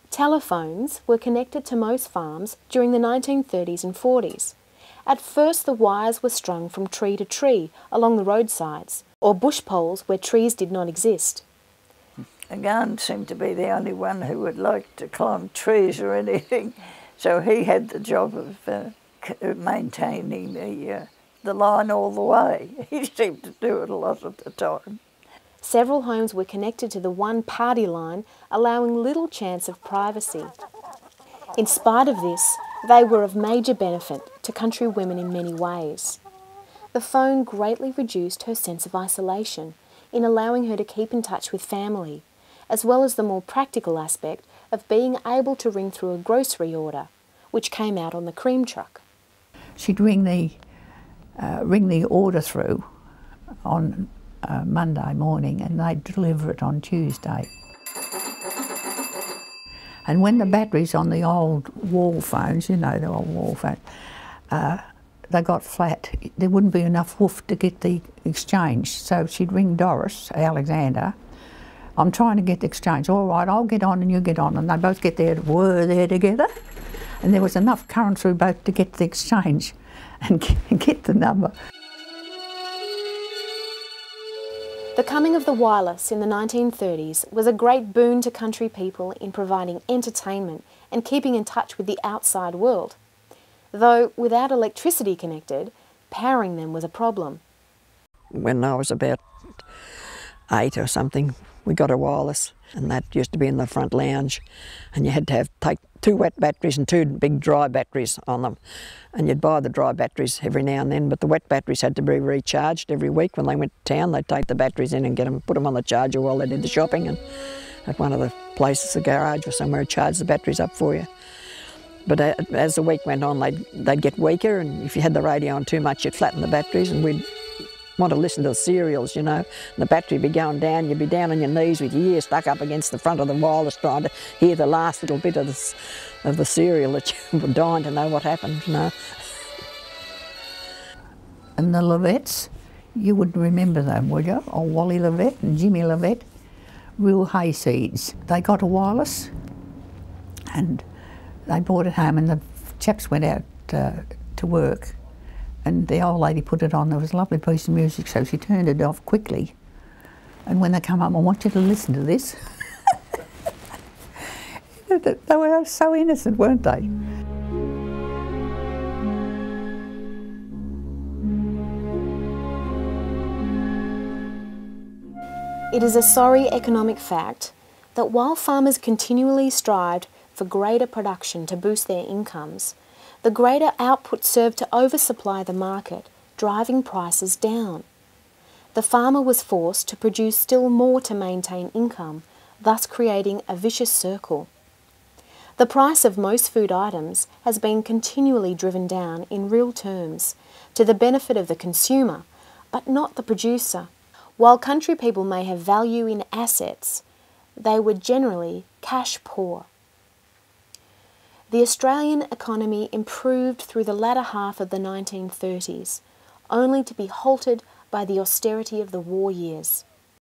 Telephones were connected to most farms during the 1930s and 40s. At first the wires were strung from tree to tree along the roadsides, or bush poles where trees did not exist. Agan seemed to be the only one who would like to climb trees or anything, so he had the job of maintaining the line all the way. He seemed to do it a lot of the time. Several homes were connected to the one party line, allowing little chance of privacy. In spite of this, they were of major benefit to country women in many ways. The phone greatly reduced her sense of isolation in allowing her to keep in touch with family, as well as the more practical aspect of being able to ring through a grocery order, which came out on the cream truck. She'd ring the order through on Monday morning, and they'd deliver it on Tuesday. And when the batteries on the old wall phones, you know, the old wall phones, they got flat, there wouldn't be enough woof to get the exchange. So she'd ring Doris Alexander. I'm trying to get the exchange. All right, I'll get on and you get on. And they both were there together. And there was enough current through both to get the exchange and get the number. The coming of the wireless in the 1930s was a great boon to country people in providing entertainment and keeping in touch with the outside world. Though without electricity connected, powering them was a problem. When I was about 8 or something, we got a wireless, and that used to be in the front lounge, and you had to take 2 wet batteries and 2 big dry batteries on them. And you'd buy the dry batteries every now and then, but the wet batteries had to be recharged every week. When they went to town, they'd take the batteries in and put them on the charger while they did the shopping, and at one of the places, a garage or somewhere, charge the batteries up for you. But as the week went on, they'd get weaker, and if you had the radio on too much, you'd flatten the batteries, and we'd want to listen to the serials, you know. And the battery would be going down, you'd be down on your knees with your ear stuck up against the front of the wireless trying to hear the last little bit of the serial that you were dying to know what happened, you know. And the Levettes, you would remember them, would you? Old Wally Levette and Jimmy Levette, real hayseeds. They got a wireless and they brought it home, and the chaps went out to work, and the old lady put it on. There was a lovely piece of music, so she turned it off quickly. And when they come home, I want you to listen to this. They were so innocent, weren't they? It is a sorry economic fact that while farmers continually strived for greater production to boost their incomes, the greater output served to oversupply the market, driving prices down. The farmer was forced to produce still more to maintain income, thus creating a vicious circle. The price of most food items has been continually driven down in real terms to the benefit of the consumer, but not the producer. While country people may have value in assets, they were generally cash poor. The Australian economy improved through the latter half of the 1930s, only to be halted by the austerity of the war years.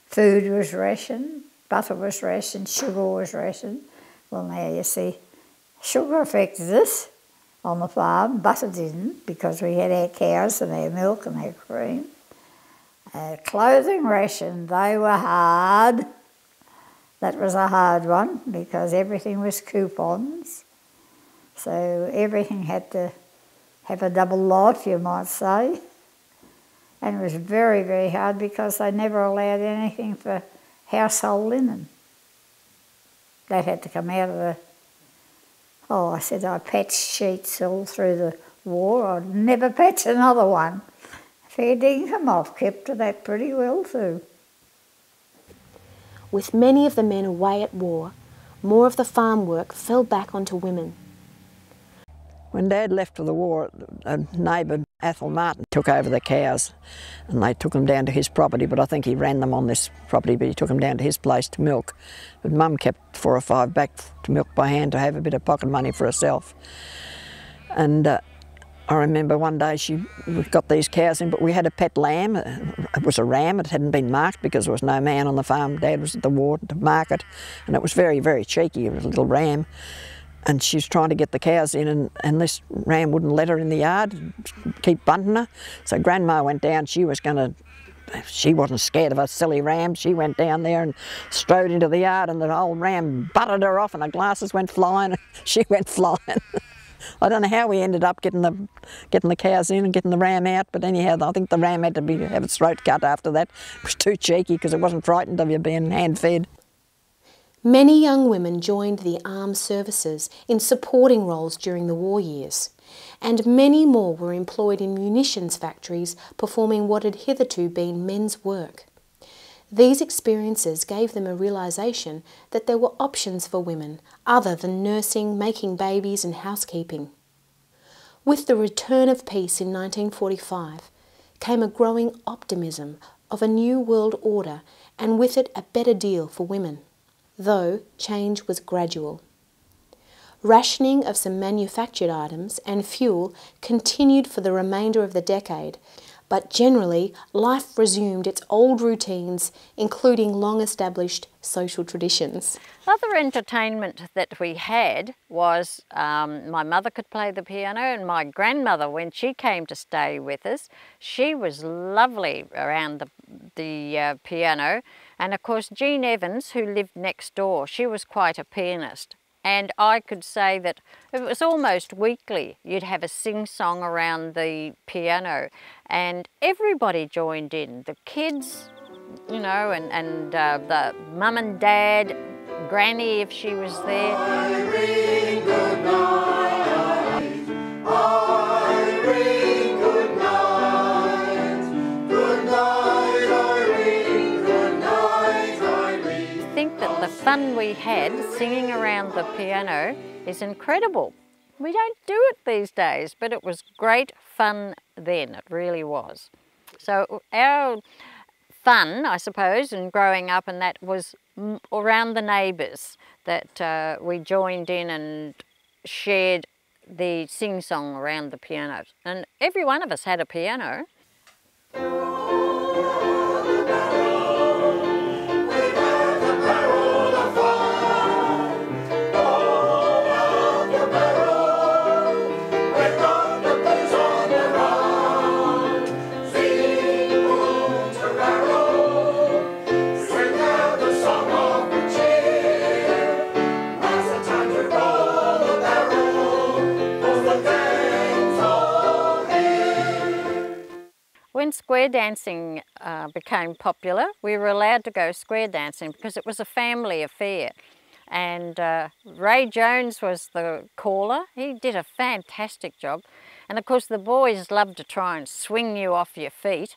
Food was rationed, butter was rationed, sugar was rationed. Well, now you see, sugar affected us on the farm, butter didn't, because we had our cows and our milk and our cream. Clothing ration, they were hard. That was a hard one because everything was coupons. So everything had to have a double life, you might say. And it was very, very hard because they never allowed anything for household linen. That had to come out of the... Oh, I said I patched sheets all through the war. I'd never patch another one. Fair dinkum, I've kept to that pretty well too. With many of the men away at war, more of the farm work fell back onto women. When Dad left for the war, a neighbour, Athol Martin, took over the cows, and they took them down to his property, but I think he ran them on this property, but he took them down to his place to milk. But Mum kept 4 or 5 back to milk by hand to have a bit of pocket money for herself. And I remember one day we got these cows in, but we had a pet lamb. It was a ram. It hadn't been marked because there was no man on the farm. Dad was at the war to mark it, and it was very, very cheeky. It was a little ram. And she was trying to get the cows in, and this ram wouldn't let her in the yard, keep bunting her. So Grandma went down. She wasn't scared of a silly ram. She went down there and strode into the yard, and the old ram butted her off, and her glasses went flying. She went flying. I don't know how we ended up getting the cows in and getting the ram out, but anyhow, I think the ram had to have its throat cut after that. It was too cheeky because it wasn't frightened of you being hand-fed. Many young women joined the armed services in supporting roles during the war years, and many more were employed in munitions factories performing what had hitherto been men's work. These experiences gave them a realisation that there were options for women other than nursing, making babies and housekeeping. With the return of peace in 1945 came a growing optimism of a new world order, and with it a better deal for women, though change was gradual. Rationing of some manufactured items and fuel continued for the remainder of the decade, but generally life resumed its old routines, including long-established social traditions. Other entertainment that we had was my mother could play the piano, and my grandmother, when she came to stay with us, she was lovely around the piano. And of course Jean Evans, who lived next door, she was quite a pianist. And I could say that it was almost weekly you'd have a sing-song around the piano, and everybody joined in. The kids, you know, and the mum and dad, Granny if she was there. Irene, good night. Irene, good night. Good night, Irene. Good night, Irene. I think that the fun we had singing around the piano is incredible. We don't do it these days, but it was great fun then, it really was. So our fun, I suppose, and growing up and that was around the neighbours that we joined in and shared the sing-song around the pianos. And every one of us had a piano. When square dancing became popular, we were allowed to go square dancing because it was a family affair. And Ray Jones was the caller. He did a fantastic job. And of course the boys loved to try and swing you off your feet.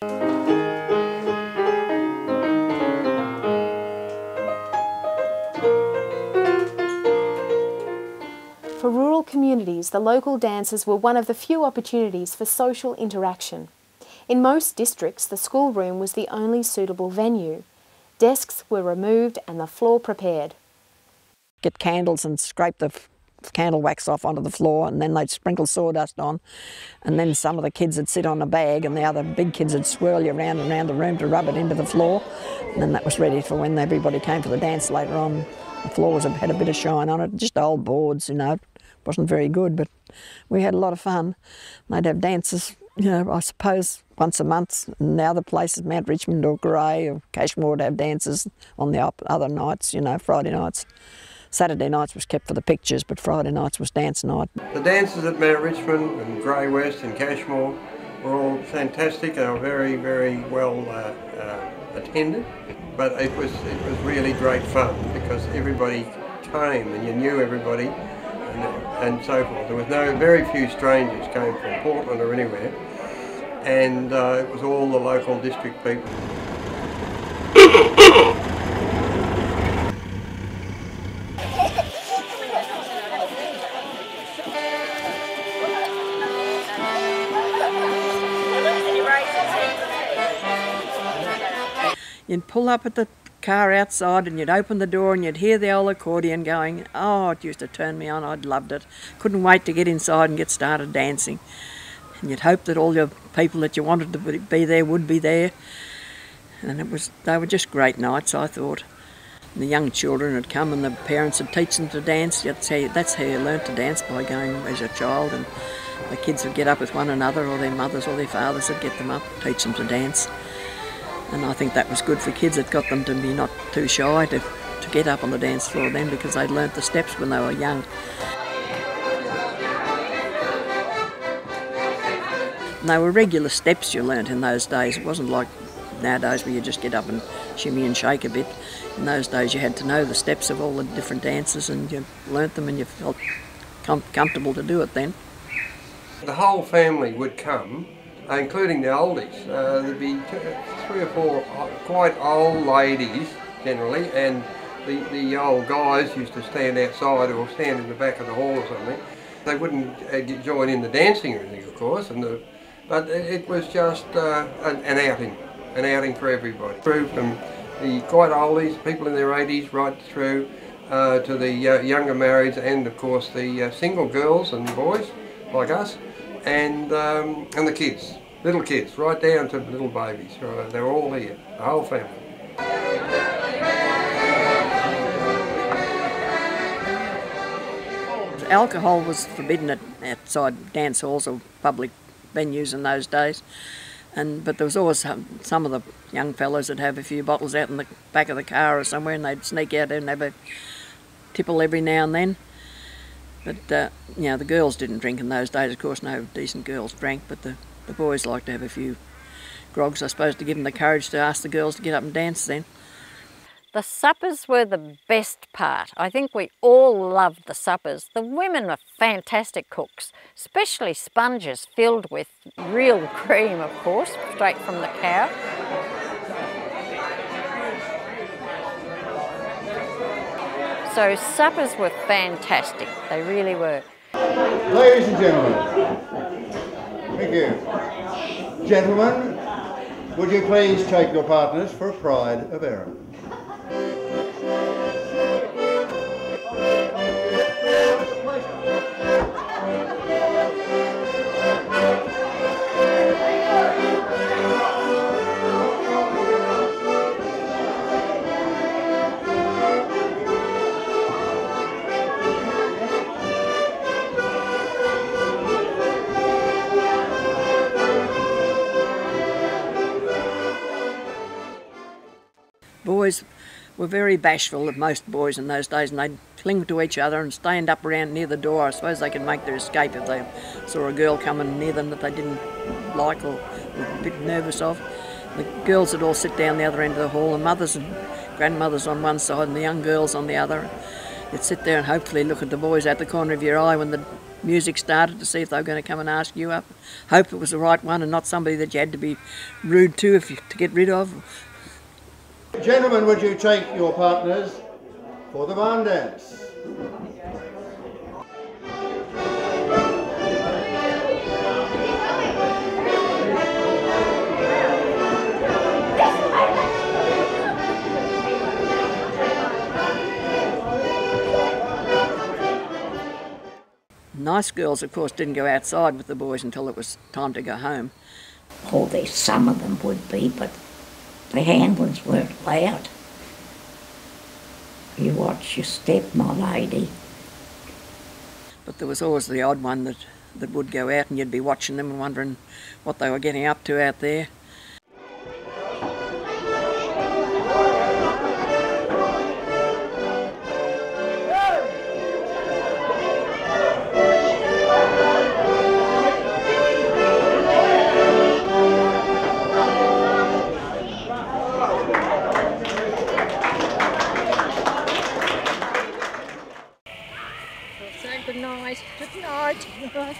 For rural communities, the local dances were one of the few opportunities for social interaction. In most districts, the schoolroom was the only suitable venue. Desks were removed and the floor prepared. Get candles and scrape the candle wax off onto the floor, and then they'd sprinkle sawdust on, and then some of the kids would sit on a bag and the other big kids would swirl you around and around the room to rub it into the floor, and then that was ready for when everybody came for the dance later on. The floor had a bit of shine on it, just old boards, you know. It wasn't very good, but we had a lot of fun. They'd have dances, you know, I suppose once a month, and the other places, Mount Richmond or Grey or Cashmore, would have dances on the other nights, you know, Friday nights. Saturday nights was kept for the pictures, but Friday nights was dance night. The dances at Mount Richmond and Grey West and Cashmore were all fantastic. They were very, very well attended, but it was really great fun because everybody came and you knew everybody and so forth. There was very few strangers came from Portland or anywhere, and it was all the local district people. You'd pull up at the car outside and you'd open the door and you'd hear the old accordion going. Oh, it used to turn me on. I'd loved it. Couldn't wait to get inside and get started dancing. And you'd hope that all your people that you wanted to be there would be there. And they were just great nights, I thought. And the young children would come and the parents would teach them to dance. That's how you learnt to dance, by going as a child. And the kids would get up with one another, or their mothers or their fathers would get them up, teach them to dance. And I think that was good for kids. It got them to be not too shy to get up on the dance floor then, because they'd learnt the steps when they were young. And they were regular steps you learnt in those days. It wasn't like nowadays where you just get up and shimmy and shake a bit. In those days you had to know the steps of all the different dances, and you learnt them and you felt comfortable to do it then. The whole family would come, including the oldies. There'd be 3 or 4 quite old ladies generally, and the old guys used to stand outside or stand in the back of the hall or something. They wouldn't join in the dancing or anything, of course, but it was just an outing for everybody. Through from the quite oldies, people in their 80s, right through to the younger marrieds, and of course the single girls and boys like us, and the kids, little kids, right down to little babies. They were all here, the whole family. Alcohol was forbidden outside dance halls or public venues in those days, but there was always some of the young fellows that have a few bottles out in the back of the car or somewhere, and they'd sneak out there and have a tipple every now and then. But you know, the girls didn't drink in those days. Of course, no decent girls drank, but the boys liked to have a few grogs, I suppose, to give them the courage to ask the girls to get up and dance then. The suppers were the best part. I think we all loved the suppers. The women were fantastic cooks, especially sponges filled with real cream, of course, straight from the cow. So suppers were fantastic, they really were. Ladies and gentlemen, thank you. Gentlemen, would you please take your partners for a pride of Erin? Boys were very bashful, of most boys in those days, and they'd cling to each other and stand up around near the door. I suppose they could make their escape if they saw a girl coming near them that they didn't like or were a bit nervous of. The girls would all sit down the other end of the hall, and mothers and grandmothers on one side and the young girls on the other. You'd sit there and hopefully look at the boys out the corner of your eye when the music started to see if they were going to come and ask you up. Hope it was the right one and not somebody that you had to be rude to to get rid of. Gentlemen, would you take your partners for the barn dance? Nice girls, of course, didn't go outside with the boys until it was time to go home. Or some of them would be, but the handlings weren't allowed. You watch your step, my lady. But there was always the odd one that would go out, and you'd be watching them and wondering what they were getting up to out there. Good night. Good night.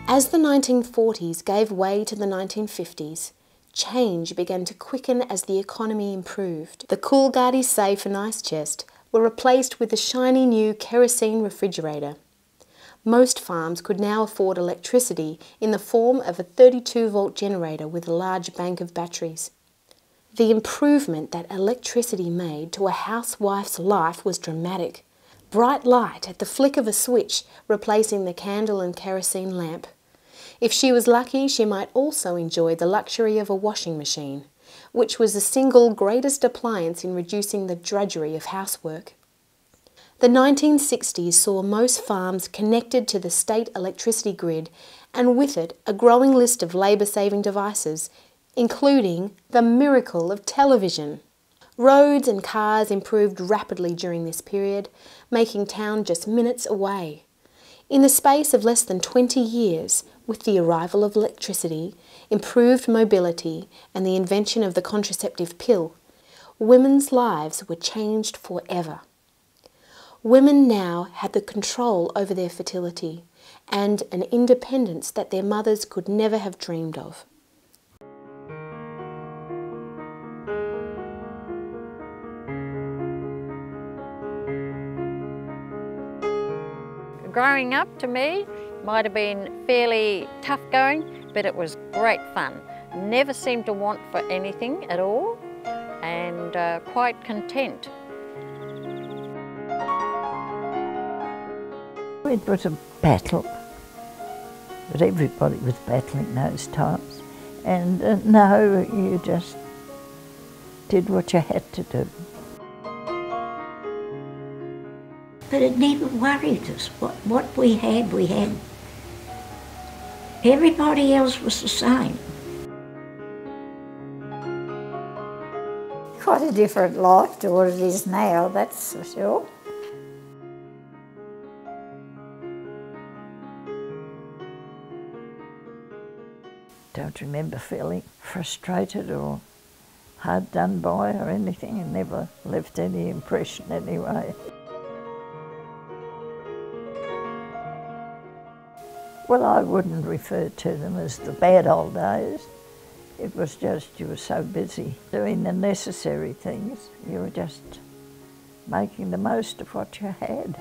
As the 1940s gave way to the 1950s, change began to quicken as the economy improved. The Coolgardie safe and ice chest were replaced with the shiny new kerosene refrigerator. Most farms could now afford electricity in the form of a 32-volt generator with a large bank of batteries. The improvement that electricity made to a housewife's life was dramatic. Bright light at the flick of a switch replacing the candle and kerosene lamp. If she was lucky, she might also enjoy the luxury of a washing machine, which was the single greatest appliance in reducing the drudgery of housework. The 1960s saw most farms connected to the state electricity grid, and with it a growing list of labour-saving devices, including the miracle of television. Roads and cars improved rapidly during this period, making town just minutes away. In the space of less than 20 years, with the arrival of electricity, improved mobility, and the invention of the contraceptive pill, women's lives were changed forever. Women now had the control over their fertility and an independence that their mothers could never have dreamed of. Growing up to me might have been fairly tough going, but it was great fun. Never seemed to want for anything at all, and quite content. It was a battle, but everybody was battling those times. And no, you just did what you had to do. But it never worried us. What we had, we had. Everybody else was the same. Quite a different life to what it is now, that's for sure. don't remember feeling frustrated or hard done by or anything. It never left any impression anyway. Well, I wouldn't refer to them as the bad old days. It was just you were so busy doing the necessary things. You were just making the most of what you had.